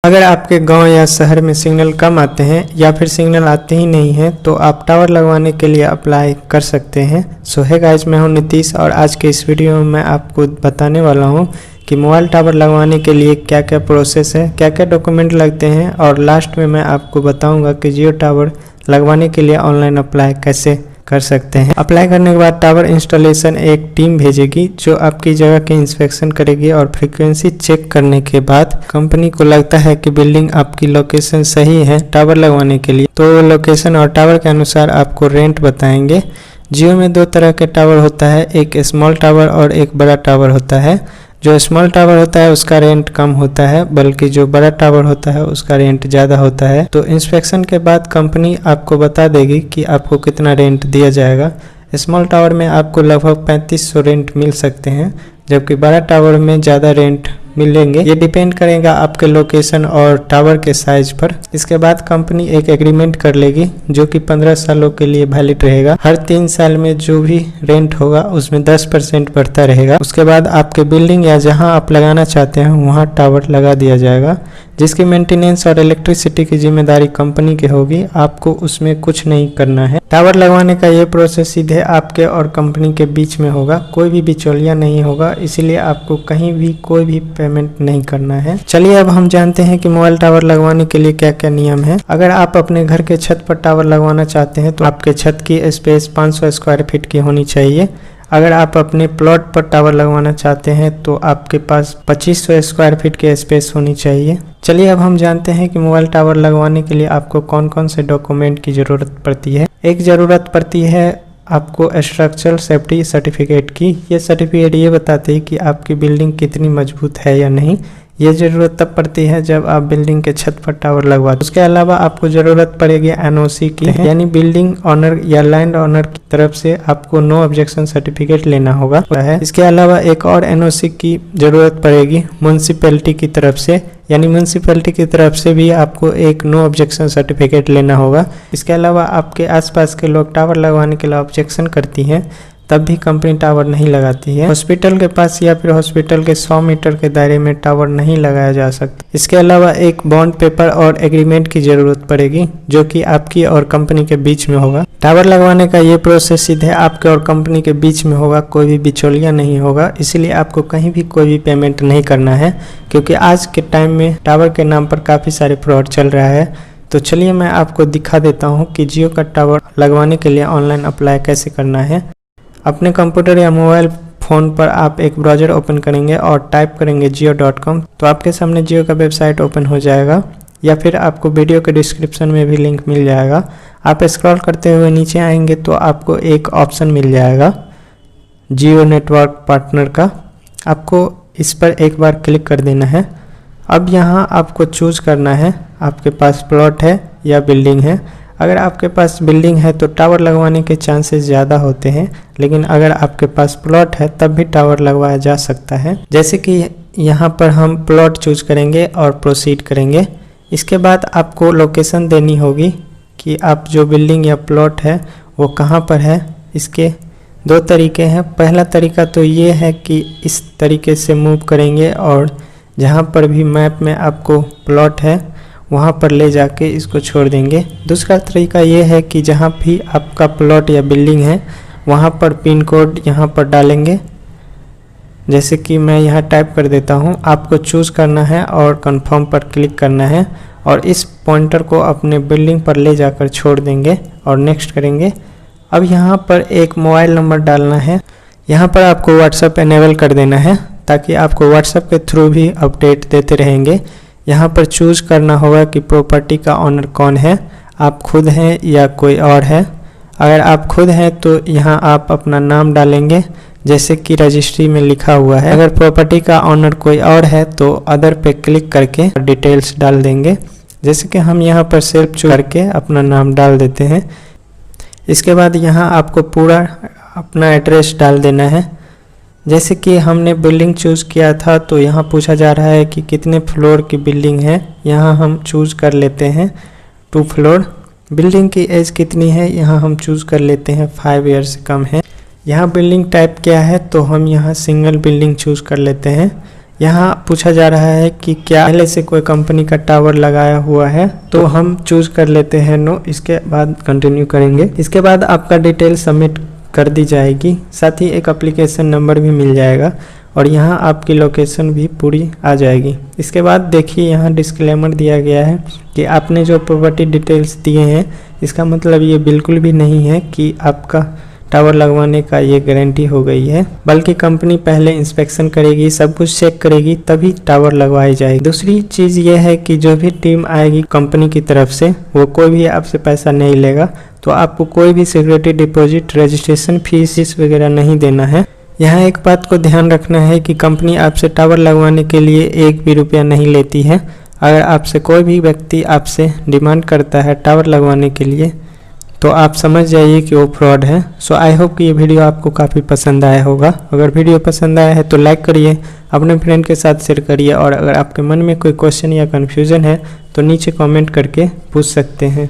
अगर आपके गांव या शहर में सिग्नल कम आते हैं या फिर सिग्नल आते ही नहीं हैं तो आप टावर लगवाने के लिए अप्लाई कर सकते हैं। सो है गाइस, मैं हूं नीतीश और आज के इस वीडियो में मैं आपको बताने वाला हूं कि मोबाइल टावर लगवाने के लिए क्या क्या प्रोसेस है, क्या क्या डॉक्यूमेंट लगते हैं और लास्ट में मैं आपको बताऊंगा कि जियो टावर लगवाने के लिए ऑनलाइन अप्लाई कैसे कर सकते हैं। अप्लाई करने के बाद टावर इंस्टॉलेशन एक टीम भेजेगी जो आपकी जगह के इंस्पेक्शन करेगी और फ्रीक्वेंसी चेक करने के बाद कंपनी को लगता है कि बिल्डिंग आपकी लोकेशन सही है टावर लगवाने के लिए, तो लोकेशन और टावर के अनुसार आपको रेंट बताएंगे। जियो में दो तरह के टावर होता है, एक स्मॉल टावर और एक बड़ा टावर होता है। जो स्मॉल टावर होता है उसका रेंट कम होता है, बल्कि जो बड़ा टावर होता है उसका रेंट ज़्यादा होता है। तो इंस्पेक्शन के बाद कंपनी आपको बता देगी कि आपको कितना रेंट दिया जाएगा। स्मॉल टावर में आपको लगभग 3500 रेंट मिल सकते हैं, जबकि बड़ा टावर में ज़्यादा रेंट मिलेंगे। ये डिपेंड करेगा आपके लोकेशन और टावर के साइज पर। इसके बाद कंपनी एक एग्रीमेंट कर लेगी जो कि 15 सालों के लिए वैलिड रहेगा। हर 3 साल में जो भी रेंट होगा उसमें 10% बढ़ता रहेगा। उसके बाद आपके बिल्डिंग या जहां आप लगाना चाहते हैं वहां टावर लगा दिया जाएगा, जिसकी मेंटेनेंस और इलेक्ट्रिसिटी की जिम्मेदारी कंपनी की होगी। आपको उसमें कुछ नहीं करना है। टावर लगवाने का ये प्रोसेस सीधे आपके और कंपनी के बीच में होगा, कोई भी बिचौलिया नहीं होगा, इसलिए आपको कहीं भी कोई भी पेमेंट नहीं करना है। चलिए अब हम जानते हैं कि मोबाइल टावर लगवाने के लिए क्या क्या नियम है। अगर आप अपने घर के छत पर टावर लगवाना चाहते हैं तो आपके छत की स्पेस 500 स्क्वायर फीट की होनी चाहिए। अगर आप अपने प्लॉट पर टावर लगवाना चाहते हैं तो आपके पास 2500 स्क्वायर फीट की स्पेस होनी चाहिए। चलिए अब हम जानते हैं कि मोबाइल टावर लगवाने के लिए आपको कौन कौन से डॉक्यूमेंट की ज़रूरत पड़ती है। एक ज़रूरत पड़ती है आपको स्ट्रक्चरल सेफ्टी सर्टिफिकेट की। ये सर्टिफिकेट ये बताती है कि आपकी बिल्डिंग कितनी मजबूत है या नहीं। ये ज़रूरत तब पड़ती है जब आप बिल्डिंग के छत पर टावर लगवाते हैं। उसके अलावा आपको ज़रूरत पड़ेगी एनओसी की, यानी बिल्डिंग ऑनर या लैंड ऑनर की तरफ से आपको नो ऑब्जेक्शन सर्टिफिकेट लेना होगा। इसके अलावा एक और एनओसी की ज़रूरत पड़ेगी म्यूनसिपैलिटी की तरफ से, यानी म्यूनसिपैलिटी की तरफ से भी आपको एक नो ऑब्जेक्शन सर्टिफिकेट लेना होगा। इसके अलावा आपके आसपास के लोग टावर लगवाने के लिए ऑब्जेक्शन करती हैं तब भी कंपनी टावर नहीं लगाती है। हॉस्पिटल के पास या फिर हॉस्पिटल के 100 मीटर के दायरे में टावर नहीं लगाया जा सकता। इसके अलावा एक बॉन्ड पेपर और एग्रीमेंट की जरूरत पड़ेगी जो कि आपकी और कंपनी के बीच में होगा। टावर लगवाने का ये प्रोसेस सीधे आपके और कंपनी के बीच में होगा, कोई भी बिचौलिया नहीं होगा, इसलिए आपको कहीं भी कोई भी पेमेंट नहीं करना है, क्योंकि आज के टाइम में टावर के नाम पर काफ़ी सारे फ्रॉड चल रहा है। तो चलिए मैं आपको दिखा देता हूँ कि जियो का टावर लगवाने के लिए ऑनलाइन अप्लाई कैसे करना है। अपने कंप्यूटर या मोबाइल फ़ोन पर आप एक ब्राउज़र ओपन करेंगे और टाइप करेंगे jio.com, तो आपके सामने जियो का वेबसाइट ओपन हो जाएगा, या फिर आपको वीडियो के डिस्क्रिप्शन में भी लिंक मिल जाएगा। आप स्क्रॉल करते हुए नीचे आएंगे तो आपको एक ऑप्शन मिल जाएगा जियो नेटवर्क पार्टनर का। आपको इस पर एक बार क्लिक कर देना है। अब यहाँ आपको चूज़ करना है आपके पास प्लॉट है या बिल्डिंग है। अगर आपके पास बिल्डिंग है तो टावर लगवाने के चांसेस ज़्यादा होते हैं, लेकिन अगर आपके पास प्लॉट है तब भी टावर लगवाया जा सकता है। जैसे कि यहाँ पर हम प्लॉट चूज करेंगे और प्रोसीड करेंगे। इसके बाद आपको लोकेशन देनी होगी कि आप जो बिल्डिंग या प्लॉट है वो कहाँ पर है। इसके 2 तरीके हैं। पहला तरीका तो ये है कि इस तरीके से मूव करेंगे और जहाँ पर भी मैप में आपको प्लॉट है वहाँ पर ले जाके इसको छोड़ देंगे। दूसरा तरीका ये है कि जहाँ भी आपका प्लॉट या बिल्डिंग है वहाँ पर पिन कोड यहाँ पर डालेंगे। जैसे कि मैं यहाँ टाइप कर देता हूँ। आपको चूज़ करना है और कंफर्म पर क्लिक करना है और इस पॉइंटर को अपने बिल्डिंग पर ले जाकर छोड़ देंगे और नेक्स्ट करेंगे। अब यहाँ पर एक मोबाइल नंबर डालना है। यहाँ पर आपको व्हाट्सएप इनेबल कर देना है ताकि आपको व्हाट्सएप के थ्रू भी अपडेट देते रहेंगे। यहाँ पर चूज़ करना होगा कि प्रॉपर्टी का ऑनर कौन है, आप खुद हैं या कोई और है। अगर आप खुद हैं तो यहाँ आप अपना नाम डालेंगे जैसे कि रजिस्ट्री में लिखा हुआ है। अगर प्रॉपर्टी का ऑनर कोई और है तो अदर पे क्लिक करके डिटेल्स डाल देंगे। जैसे कि हम यहाँ पर सेल्फ चूज करके अपना नाम डाल देते हैं। इसके बाद यहाँ आपको पूरा अपना एड्रेस डाल देना है। जैसे कि हमने बिल्डिंग चूज़ किया था तो यहाँ पूछा जा रहा है कि कितने फ्लोर की बिल्डिंग है। यहाँ हम चूज़ कर लेते हैं 2 फ्लोर। बिल्डिंग की एज कितनी है यहाँ हम चूज़ कर लेते हैं 5 ईयर से कम है। यहाँ बिल्डिंग टाइप क्या है तो हम यहाँ सिंगल बिल्डिंग चूज़ कर लेते हैं। यहाँ पूछा जा रहा है कि क्या पहले से कोई कंपनी का टावर लगाया हुआ है, तो हम चूज कर लेते हैं नो। इसके बाद कंटिन्यू करेंगे। इसके बाद आपका डिटेल सबमिट कर दी जाएगी, साथ ही एक एप्लीकेशन नंबर भी मिल जाएगा और यहाँ आपकी लोकेशन भी पूरी आ जाएगी। इसके बाद देखिए यहाँ डिस्क्लेमर दिया गया है कि आपने जो प्रॉपर्टी डिटेल्स दिए हैं इसका मतलब ये बिल्कुल भी नहीं है कि आपका टावर लगवाने का ये गारंटी हो गई है, बल्कि कंपनी पहले इंस्पेक्शन करेगी, सब कुछ चेक करेगी, तभी टावर लगवाई जाएगी। दूसरी चीज़ ये है कि जो भी टीम आएगी कंपनी की तरफ से वो कोई भी आपसे पैसा नहीं लेगा, तो आपको कोई भी सिक्योरिटी डिपॉजिट, रजिस्ट्रेशन फीस वगैरह नहीं देना है। यहाँ एक बात को ध्यान रखना है कि कंपनी आपसे टावर लगवाने के लिए एक भी रुपया नहीं लेती है। अगर आपसे कोई भी व्यक्ति आपसे डिमांड करता है टावर लगवाने के लिए तो आप समझ जाइए कि वो फ्रॉड है। सो आई होप कि ये वीडियो आपको काफ़ी पसंद आया होगा। अगर वीडियो पसंद आया है तो लाइक करिए, अपने फ्रेंड के साथ शेयर करिए और अगर आपके मन में कोई क्वेश्चन या कन्फ्यूज़न है तो नीचे कमेंट करके पूछ सकते हैं।